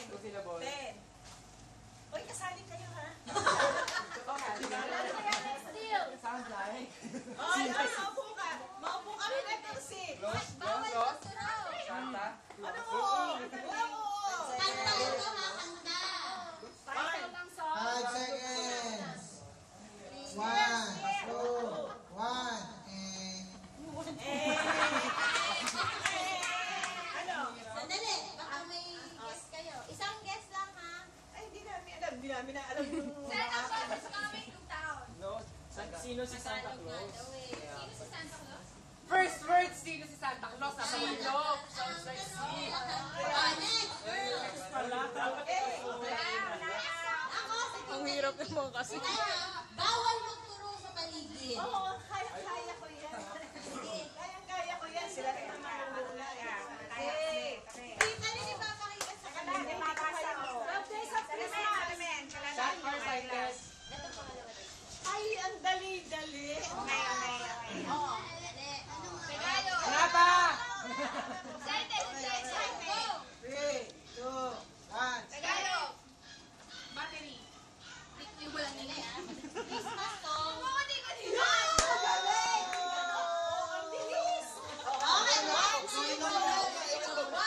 9, Kung sila boy. 10. Uy, kasali kayo ha? Still. Sounds like. Oy, maupo ka. Maupo kami na kasi. Close, Bawal close, close. magturo. Santa. Ano oo? Walang oo. Kanta lang to, ha? Kanta. Five. Title ng song. 5 seconds. 1, 2, 1, and... Ano? Sandali. Baka may guess kayo. Isang guess lang, ha? Ay, hindi namin alam. Hindi namin alam yung Santa Claus is coming to town. No. Sino si Santa Tagalog nga Claus? daw eh. Sino si Santa Claus? First word, sino si Santa Claus? Nasa ilog. Sounds like C. Next, girls. Ako, sige. Ang hirap naman kasi. Bawal magturo sa paligid. Oo, kaya ko yan. Kaya ko yan. Sila rin ang marunong. Kita rin ipapakita sa kanila. Shot for sightless. Ito pangalawa. Ay, ang dali-dali. Oo. Tagalog. Nata! Excited, excited. Go. 3, 2, 1. Tagalog. Battery. Yung walang nila, ha? Christmas song. Kumukuli ka dito. Galing! Oo, ang bilis. Okay, 1, 2, 1.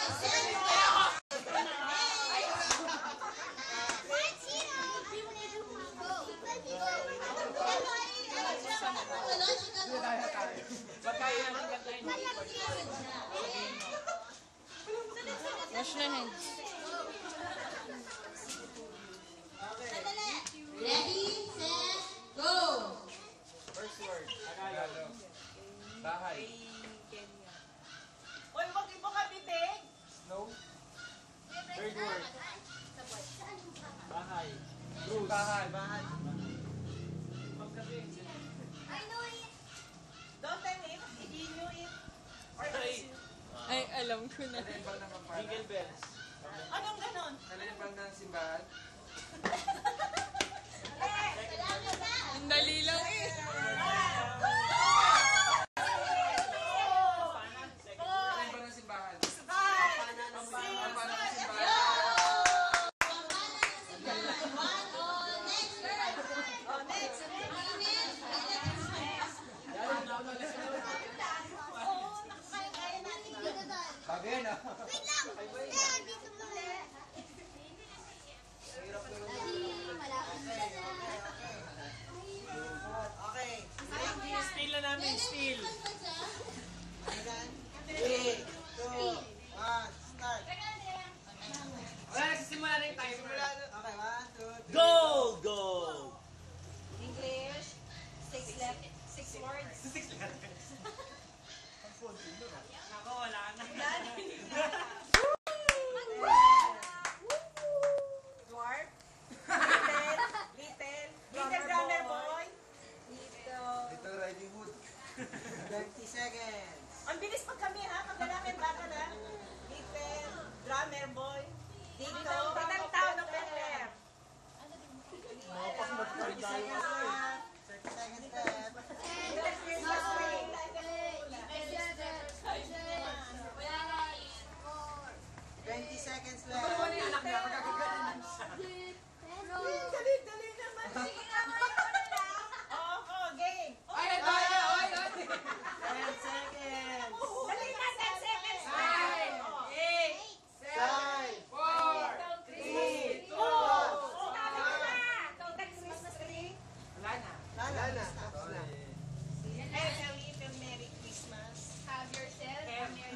Magkaya naman gantayin. Wash na hands. Ready, set, go! First word, Tagalog. Bahay. Uy, wag ibo ka bitig. Snow. Third word. Bahay. Bruce. Bahay. Bahay. Pagkabi. I know it. Don't tell me, he knew it. Or Ay, alam ko na. Nalimbang ng kampana. Jingle bells. anong ganon? Nalimbang ng simbahan. Salamat na. Ang dali lang eh. Nalimbang ng simbahan. Kampana ng simbahan. Oh, next. Oo, nakakaya natin. Bagay na. Wait lang! Dito muna. Okay. Steal na namin, steal. 3, 2, 1, start. Wala, nagsisimula na yung timer. Okay, 1, 2, 3. Go! Go! English, 6 words. Ako, wala na. Dwarf. Little drummer boy. Little Riding Hood. 20 seconds. Ang bilis pag kami ha, pag namin bata na. Little drummer boy. Dito, Batang Town of Bel-Air. 30 seconds left. 30 seconds left. Little Christmas tree. 20 seconds left. Ano yung anak niya? Magkakagaling. Dali naman. Sige na, Oo, game. Ay, ay, ay, ay, ay. 10 seconds. Dali na, 10 seconds. 5, 4, 3, 2, 1. Christmas tree. Wala na. Wala na. Tapos na. Have a little Merry Christmas. Have yourself a merry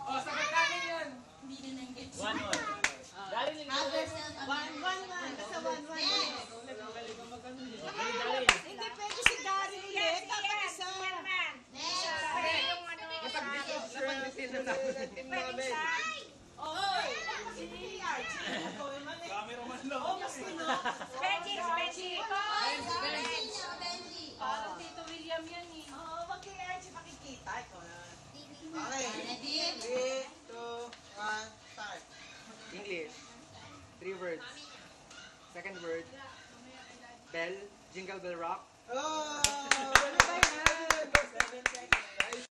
O, sagot namin yun. Hindi na nang gets. One, one. Dali nila. Have yourself a merry One. Basta one. Next. English. 3 words. Second word. Bell. Jingle Bell Rock. Oh! Ano ba yan? 7 seconds.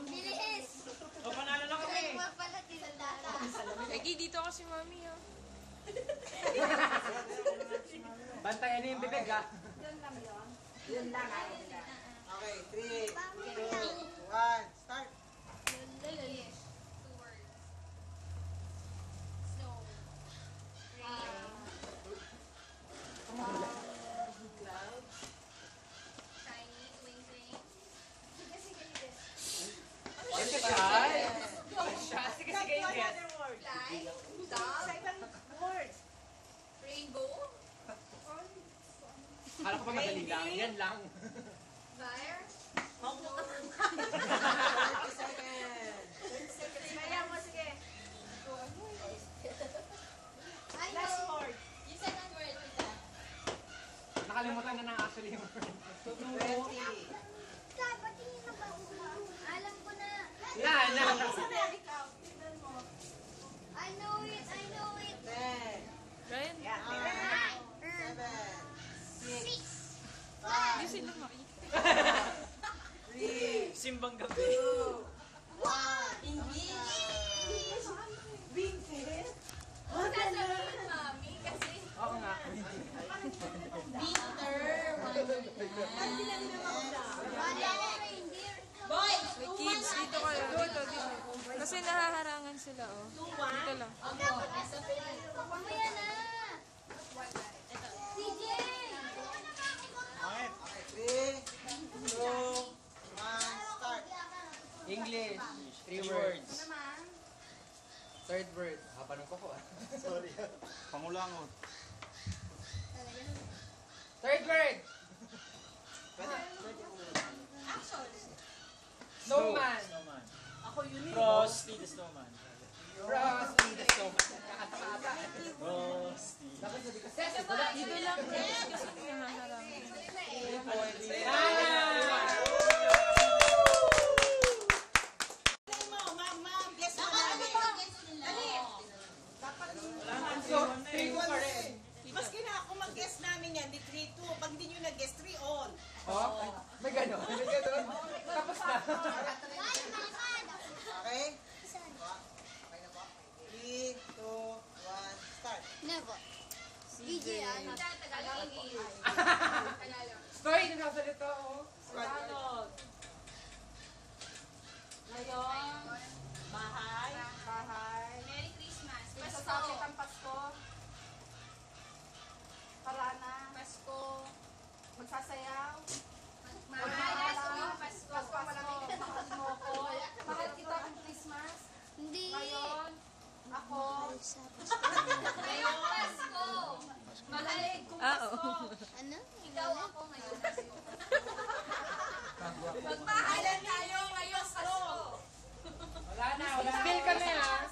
Bilis! O, panalo na kami. Ay, wag pala tinandata. Lagi, dito ako si Mami, ha. Bantayan niyo yung bibig, ha? Okay, 3, 2, 1, start. English. 2 words. Snow. Rain. Shiny. Twinkling. Sige, shy. Sige, sige, yes. Fly. Dog. Rainbow. Kala ko pa madali lang. Yan lang. Fire. 30 seconds. Kaya mo, sige. Last word. Yung second word, tita. Nakalimutan na actually yung word. 20. Alam ko na. Yan, yan. Ikaw, tignan mo. I know it, I know it. 10, Ryan, 9, 7, 6, hindi sila makita. 3, Simbang gabi. 2, 1. Vincent? Huwag ka sabihin, Mami, kasi Oo nga. Boy! May kids, dito kayo. Dito, dito. Kasi nahaharangan sila, oh. Dito lang. Mamaya na! CJ! Okay, 3, 2, 1, start. English. 3 words. Naman. Third word. Haba ng koko, ah. Sorry. Pangulangot. Third word. Snowman. Snowman. Ako yun eh. Frosty the Snowman. Frosty the Snowman. Kakata-kata. Frosty. Dapat sabi kasi. Dito lang, guys, kasi nahaharangan. Ma'am, guess mo namin. So, 3 pa rin. Maski na ako mag-guess namin yan, di 3-2. Pag hindi nyo nag-guess, 3-on. Oh, may gano'n. May gano'n. Tapos na. Okay? Okay na po? 3, 2, 1, start. Never. DJ, ano? Tagalog. Tagalog. Story na nakasalita, oh. Ngayon, bahay. Merry Christmas. Pasko. Sasakit ang Pasko. Parana. Pasko. Magsasayaw. Mahal mo Pasko. Pasko, malamig. Mahal mo ko. Mahal kita ang Christmas. Hindi. Ngayon, ako. Ngayong Pasko. Mahal ko Pasko. Ano? Ikaw ako ngayon Pasko. Magmahalan tayo ngayong Pasko. Wala na. Still kami, ha.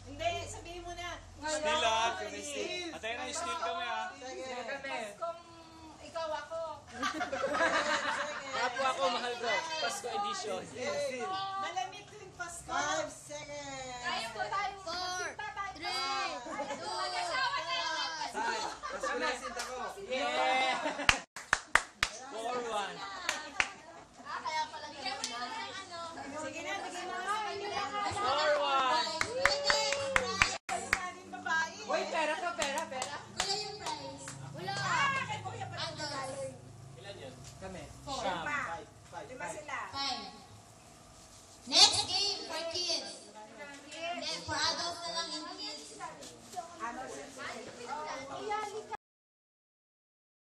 Hindi, sabihin mo na. Still, ah. Kami still. Atay na, still kami, ah. Still kami. Kung ikaw ako. Kapwa ako, mahal ko. Pasko edition. Malamig tuwing Pasko. 5